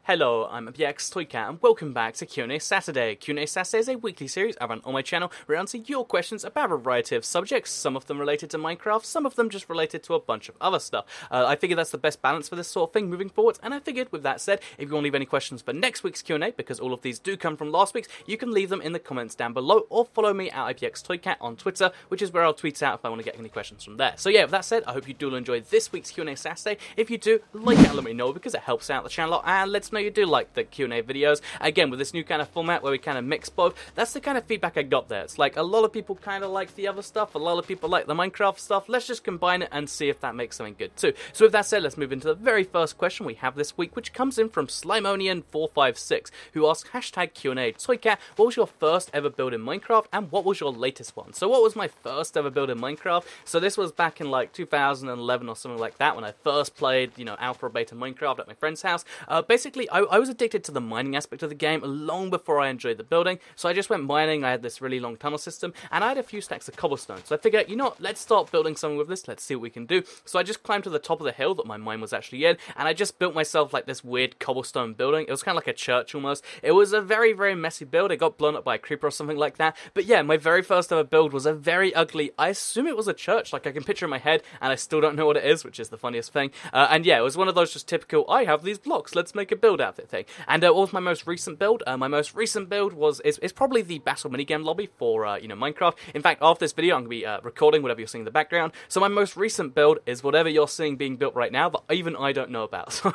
Hello, I'm Toycat, and welcome back to QnA Saturday. QnA Saturday is a weekly series I run on my channel where I answer your questions about a variety of subjects, some of them related to Minecraft, some of them just related to a bunch of other stuff. I figured that's the best balance for this sort of thing moving forward, and I figured, with that said, if you want to leave any questions for next week's Q&A, because all of these do come from last week's, you can leave them in the comments down below, or follow me at Toycat on Twitter, which is where I'll tweet out if I want to get any questions from there. So yeah, with that said, I hope you do enjoy this week's Q&A Saturday. If you do, like it and let me know, because it helps out the channel a lot, and lets me know you do like the Q&A videos. Again, with this new kind of format where we kind of mix both, that's the kind of feedback I got there. It's like a lot of people kind of like the other stuff, a lot of people like the Minecraft stuff. Let's just combine it and see if that makes something good too. So with that said, let's move into the very first question we have this week, which comes in from Slimonian456, who asks #Q&A. Toycat, what was your first ever build in Minecraft, and what was your latest one? So what was my first ever build in Minecraft? So this was back in like 2011 or something like that, when I first played, alpha or beta Minecraft at my friend's house. Basically, I was addicted to the mining aspect of the game long before I enjoyed the building, so I just went mining. I had this really long tunnel system, and I had a few stacks of cobblestone, so I figured, let's start building something with this, let's see what we can do. So I just climbed to the top of the hill that my mine was actually in, and I just built myself like this weird cobblestone building. It was kind of like a church almost. It was a very, very messy build. It got blown up by a creeper or something like that, but yeah, my very first ever build was a very ugly, I assume it was a church, like I can picture in my head, and I still don't know what it is, which is the funniest thing. And yeah, it was one of those just typical, I have these blocks, let's make a build out of it thing. And what was my most recent build? My most recent build is probably the battle minigame lobby for Minecraft. In fact, after this video, I'm going to be recording whatever you're seeing in the background. So my most recent build is whatever you're seeing being built right now that even I don't know about. So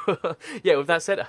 yeah, with that said,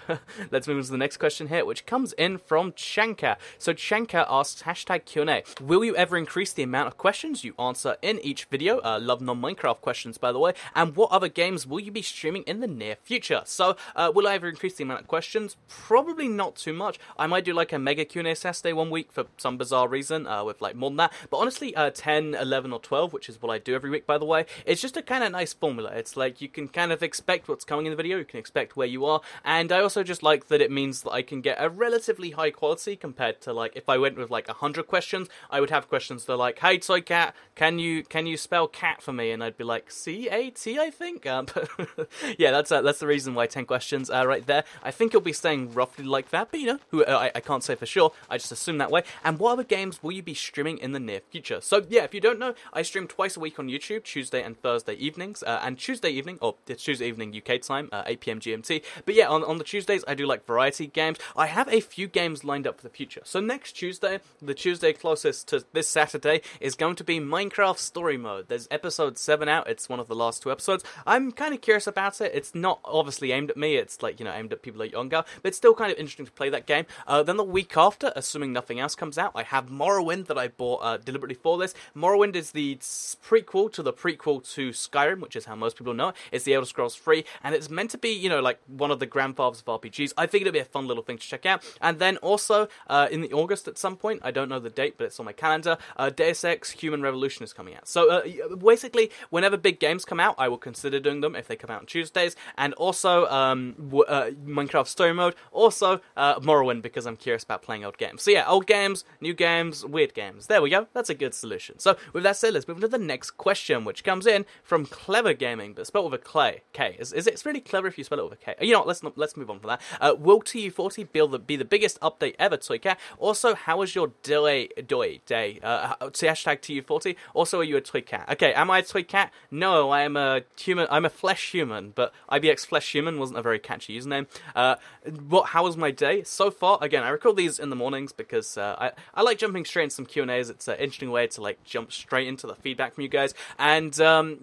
let's move on to the next question here, which comes in from Chanka. So Chanka asks #Q&A. Will you ever increase the amount of questions you answer in each video? Love non-Minecraft questions, by the way. And what other games will you be streaming in the near future? So will I ever increase the amount of questions? Probably not too much. I might do like a mega Q&A Saturday one week for some bizarre reason, with like more than that. But honestly, 10, 11, or 12, which is what I do every week, by the way, it's just a kind of nice formula. It's like you can kind of expect what's coming in the video, you can expect where you are, and I also just like that it means that I can get a relatively high quality compared to like if I went with like 100 questions, I would have questions that are like, hey Toycat, can you spell cat for me? And I'd be like, C-A-T, I think? But yeah, that's the reason why 10 questions right there. I think it'll be staying roughly like that, but I can't say for sure, I just assume that way. And what other games will you be streaming in the near future? So yeah, if you don't know, I stream twice a week on YouTube, Tuesday and Thursday evenings, and Tuesday evening, or it's Tuesday evening UK time, 8 PM GMT, but yeah, on the Tuesdays I do like variety games. I have a few games lined up for the future. So next Tuesday, the Tuesday closest to this Saturday, is going to be Minecraft Story Mode. There's episode 7 out, it's one of the last 2 episodes. I'm kind of curious about it. It's not obviously aimed at me, it's like, aimed at people like younger, but it's still kind of interesting to play that game. Then the week after, assuming nothing else comes out, I have Morrowind that I bought deliberately for this. Morrowind is the prequel to to Skyrim, which is how most people know it. It's the Elder Scrolls 3, and it's meant to be, like one of the grandfathers of RPGs. I figured it'd be a fun little thing to check out. And then also, in the August at some point, I don't know the date, but it's on my calendar, Deus Ex Human Revolution is coming out. So basically, whenever big games come out, I will consider doing them if they come out on Tuesdays. And also, Minecraft Story Mode, also Morrowind, because I'm curious about playing old games. So yeah, old games, new games, weird games. There we go. That's a good solution. So with that said, let's move on to the next question, which comes in from Clever Gaming, but spelled with a K. Is it really clever if you spell it with a K? You know what? Let's move on from that. Will TU40 be the biggest update ever, Toycat? Also, how was your day? #TU40. Also, are you a Toycat? Okay, am I a Toycat? No, I am a human. I'm a flesh human, but IBX Flesh Human wasn't a very catchy username. How was my day? So far, again, I record these in the mornings because I like jumping straight into some Q&As. It's an interesting way to like jump straight into the feedback from you guys. And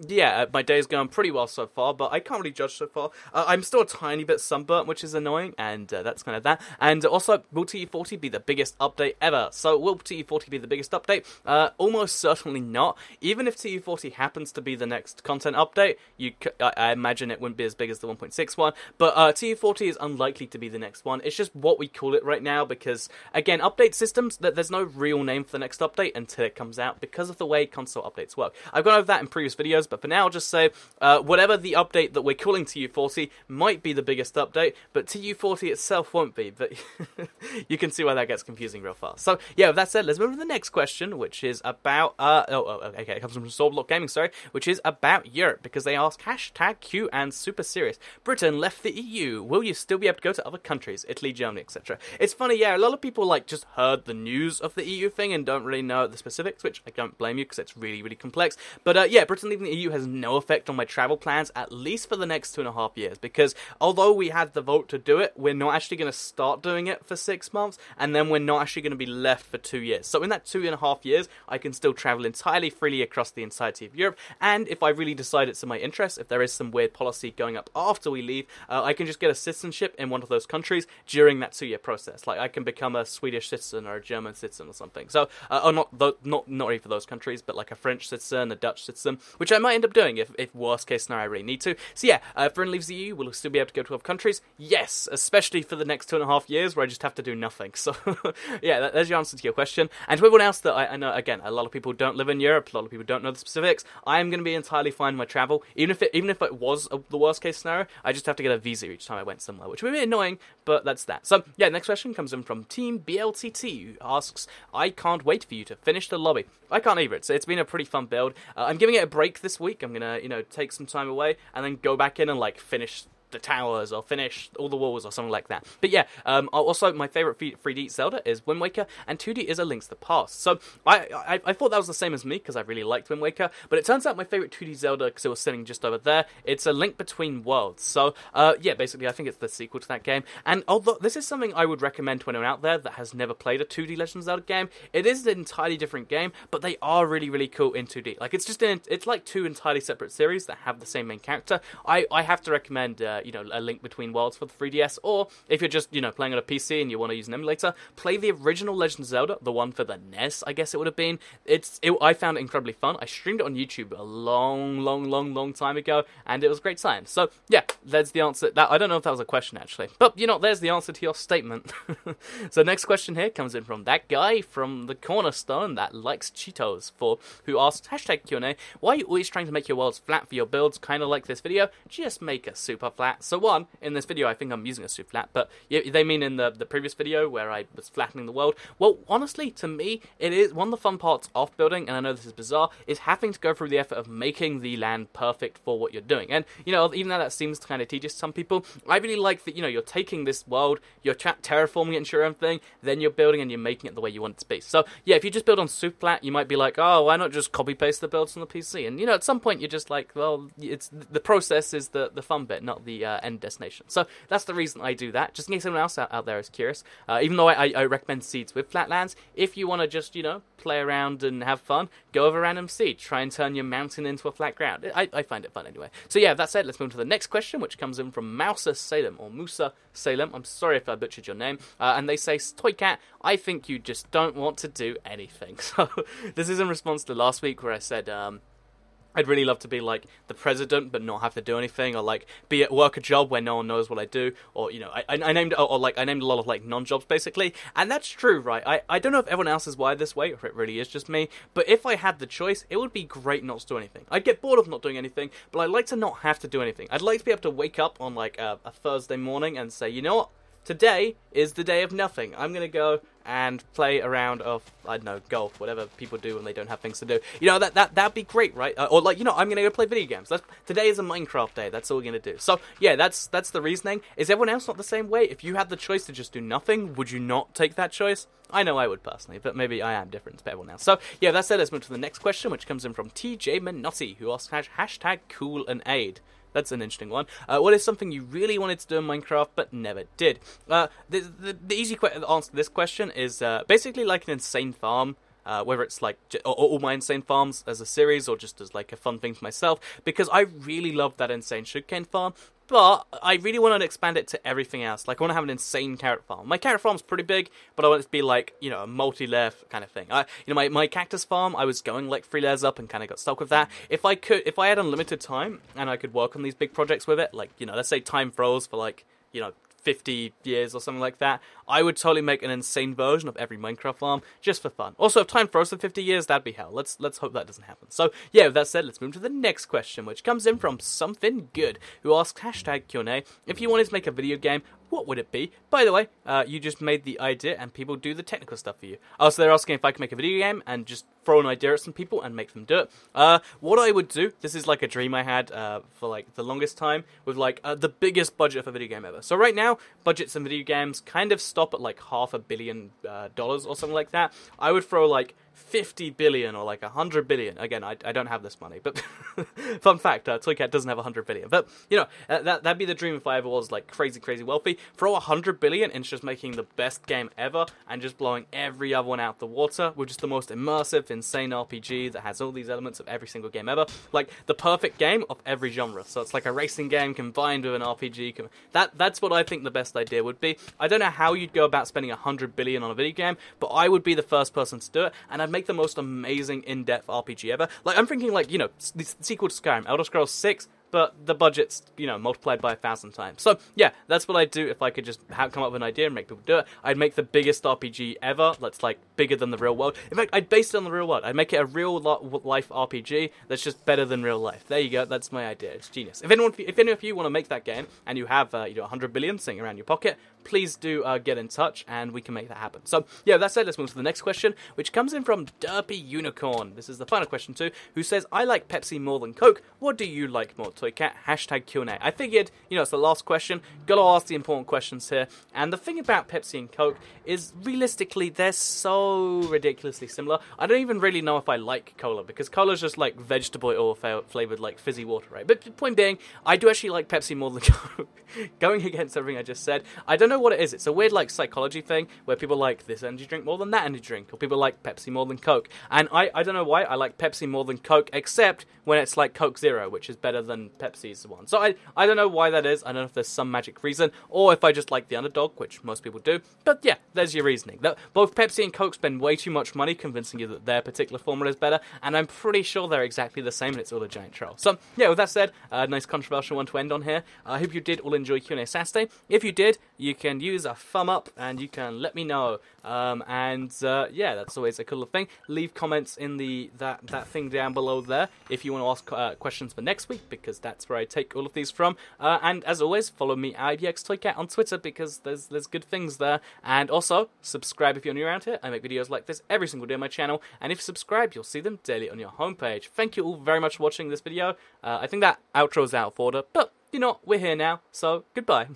yeah, my day's going pretty well so far, but I can't really judge so far. I'm still a tiny bit sunburnt, which is annoying, and that's kind of that. And also, will TU40 be the biggest update ever? So will TU40 be the biggest update? Almost certainly not. Even if TU40 happens to be the next content update, I imagine it wouldn't be as big as the 1.6 one, but TU40 is unlikely to be the next one. It's just what we call it right now because, again, update systems, there's no real name for the next update until it comes out because of the way console updates work. I've gone over that in previous videos, but for now I'll just say whatever the update that we're calling TU40 might be the biggest update, but TU40 itself won't be, but you can see why that gets confusing real fast. So yeah, with that said, let's move to the next question, which is about, okay, it comes from Swordblock Gaming, sorry, which is about Europe, because they ask #Q and super serious. Britain left the EU. Will you still be able able to go to other countries, Italy, Germany, etc. It's funny, yeah, a lot of people like just heard the news of the EU thing and don't really know the specifics, which I don't blame you because it's really, really complex. But yeah, Britain leaving the EU has no effect on my travel plans, at least for the next 2.5 years, because although we had the vote to do it, we're not actually going to start doing it for 6 months, and then we're not actually going to be left for 2 years. So in that 2.5 years, I can still travel entirely freely across the entirety of Europe, and if I really decide it's in my interest, if there is some weird policy going up after we leave, I can just get a citizenship in one of those countries during that 2-year process. Like, I can become a Swedish citizen or a German citizen or something. So, or not only for those countries, but like a French citizen, a Dutch citizen, which I might end up doing if worst case scenario I really need to. So yeah, if Britain leaves the EU, we'll still be able to go to other countries. Yes, especially for the next 2.5 years where I just have to do nothing. So yeah, there's your answer to your question. And to everyone else that I know, again, a lot of people don't live in Europe, a lot of people don't know the specifics. I am going to be entirely fine with my travel, even if it was the worst case scenario. I just have to get a visa each time I went somewhere, which would be a bit annoying, but that's that. So yeah, next question comes in from Team BLTT, who asks, I can't wait for you to finish the lobby. I can't either. It's been a pretty fun build. I'm giving it a break this week. I'm gonna take some time away and then go back in and like finish the towers or finish all the walls or something like that. But yeah, also my favorite 3D Zelda is Wind Waker, and 2D is A Link to the Past. So I thought that was the same as me because I really liked Wind Waker, but it turns out my favorite 2D Zelda, because it was sitting just over there, it's A Link Between Worlds. So yeah, basically I think it's the sequel to that game, and although this is something I would recommend to anyone out there that has never played a 2D Legend of Zelda game, it is an entirely different game, but they are really, really cool in 2D. Like, it's like two entirely separate series that have the same main character. I have to recommend A Link Between Worlds for the 3DS, or if you're just playing on a PC and you want to use an emulator, play the original Legend of Zelda, the one for the NES, I guess it would have been. I found it incredibly fun. I streamed it on YouTube a long time ago, and it was great time. So yeah, there's the answer. I don't know if that was a question actually, but there's the answer to your statement. So next question here comes in from that guy from the Cornerstone that likes Cheetos, who asks #QnA, why are you always trying to make your worlds flat for your builds, kind of like this video? Just make a super flat. So in this video I think I'm using a super flat, but they mean in the previous video where I was flattening the world. Well, honestly, to me, it is one of the fun parts of building, and I know this is bizarre, is having to go through the effort of making the land perfect for what you're doing. And even though that seems kind of tedious to some people, I really like that you're taking this world, you're terraforming it into your own thing, then you're building and you're making it the way you want it to be. So yeah, if you just build on super flat, you might be like, oh, why not just copy paste the builds from the PC? And at some point you're just like, well, it's the process is the fun bit, not the end destination. So that's the reason I do that, just in case anyone else out there is curious. Even though I recommend seeds with flatlands, if you want to just play around and have fun, go with a random seed, try and turn your mountain into a flat ground. I find it fun anyway. So yeah, that said, let's move on to the next question, which comes in from Mousa Salem, or Musa Salem. I'm sorry if I butchered your name. And they say, Toy Cat, I think you just don't want to do anything. So this is in response to last week where I said I'd really love to be like the president but not have to do anything, or like be at work a job where no one knows what I do, or I named a lot of like non-jobs basically. And that's true, right? I don't know if everyone else is wired this way or if it really is just me, but if I had the choice, it would be great not to do anything. I'd get bored of not doing anything, but I'd like to not have to do anything. I'd like to be able to wake up on like a Thursday morning and say, you know what? Today is the day of nothing. I'm going to go and play a round of, I don't know, golf, whatever people do when they don't have things to do. That'd be great, right? Or like, I'm going to go play video games. Today is a Minecraft day. That's all we're going to do. So, yeah, that's the reasoning. Is everyone else not the same way? If you had the choice to just do nothing, would you not take that choice? I know I would personally, but maybe I am different to everyone else. So, yeah, that said, let's move to the next question, which comes in from TJ Minotti, who asks #QnA. That's an interesting one. What is something you really wanted to do in Minecraft but never did? The easy answer to this question is basically like an insane farm. Whether it's like all my insane farms as a series or just as like a fun thing for myself, because I really love that insane sugarcane farm. But I really want to expand it to everything else. Like, I want to have an insane carrot farm. My carrot farm's pretty big, but I want it to be like, a multi-layer kind of thing. My cactus farm, I was going like 3 layers up and kind of got stuck with that. If I had unlimited time and I could work on these big projects with it, like, let's say time froze for like, 50 years or something like that, I would totally make an insane version of every Minecraft farm just for fun. Also, if time froze for 50 years, that'd be hell. Let's hope that doesn't happen. So, yeah, with that said, let's move to the next question, which comes in from Something Good, who asks #QnA, if you wanted to make a video game, what would it be? By the way, you just made the idea and people do the technical stuff for you. Oh, so they're asking if I can make a video game and just throw an idea at some people and make them do it. What I would do, this is like a dream I had for like the longest time, with like the biggest budget of a video game ever. So right now, budgets in video games kind of stop at like $500 million or something like that. I would throw like 50 billion or like 100 billion. Again, I don't have this money, but fun fact, Toycat doesn't have 100 billion. But, you know, that'd be the dream if I ever was like crazy wealthy. Throw 100 billion into just making the best game ever and just blowing every other one out the water with just the most immersive, insane RPG that has all these elements of every single game ever. Like, the perfect game of every genre. So it's like a racing game combined with an RPG. That's what I think the best idea would be. I don't know how you'd go about spending 100 billion on a video game, but I would be the first person to do it, and I'd make the most amazing in-depth RPG ever. Like, I'm thinking like, you know, the sequel to Skyrim, Elder Scrolls 6, but the budget's, you know, multiplied by 1,000 times. So, yeah, that's what I'd do if I could just come up with an idea and make people do it. I'd make the biggest RPG ever that's, like, bigger than the real world. In fact, I'd base it on the real world. I'd make it a real-life RPG that's just better than real life. There you go. That's my idea. It's genius. If any of you want to make that game and you have, 100 billion sitting around your pocket, please do get in touch and we can make that happen. So, yeah, that said, let's move to the next question, which comes in from Derpy Unicorn. This is the final question too, who says, I like Pepsi more than Coke. What do you like more, Toycat? Hashtag QnA. I figured, you know, it's the last question. Gotta ask the important questions here. And the thing about Pepsi and Coke is, realistically, they're so ridiculously similar. I don't even really know if I like cola, because cola's just like vegetable oil flavored like fizzy water, right? But the point being, I do actually like Pepsi more than Coke. Going against everything I just said, I don't know what it is. It's a weird like psychology thing where people like this energy drink more than that energy drink, or people like Pepsi more than Coke. And I don't know why I like Pepsi more than Coke, except when it's like Coke Zero, which is better than Pepsi's one. So I don't know why that is. I don't know if there's some magic reason, or if I just like the underdog, which most people do. But yeah, there's your reasoning. Both Pepsi and Coke spend way too much money convincing you that their particular formula is better, and I'm pretty sure they're exactly the same, and it's all a giant troll. So yeah, with that said, a nice controversial one to end on here. I hope you did all enjoy QnA Saturday. If you did, you can use a thumb up and you can let me know. Yeah, that's always a cool thing. Leave comments in that thing down below there if you want to ask questions for next week, because that's where I take all of these from. And as always, follow me at IBXToycat on Twitter, because there's good things there. And also, subscribe if you're new around here. I make videos like this every single day on my channel, and if you subscribe, you'll see them daily on your homepage. Thank you all very much for watching this video. I think that outro's out of order, but you know, we're here now, so goodbye.